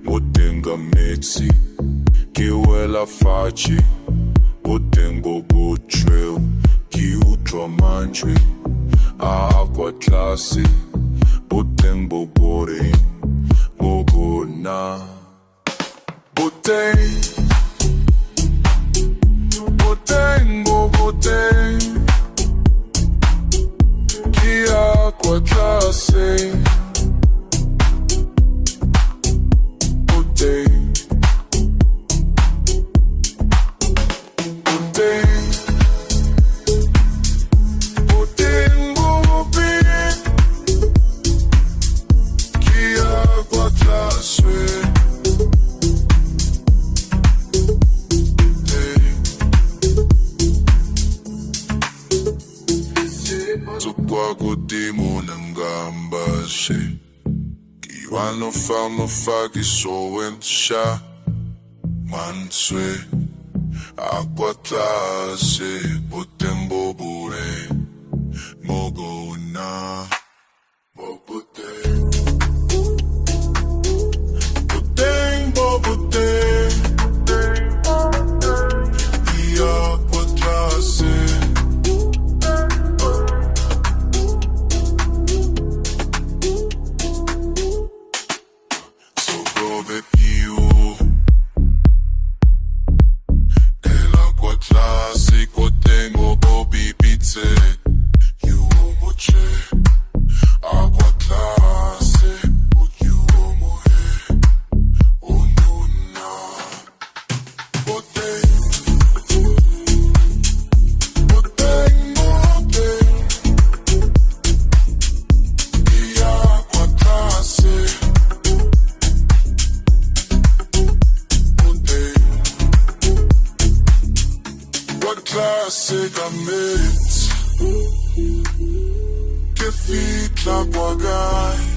Boteng ka metsi ke wela fatshe, boteng bo botshweu ke utlwa mantswe a kwa tlase, boteng bo boring mo bona. Boteng bo boteng ke a kwa tlase, godimo nangambashe kiwano fama faki so wentsha manswe akwa klase botembo bure mogona bobote botembo bote akwa klase. Classic amit, que fit la guagai.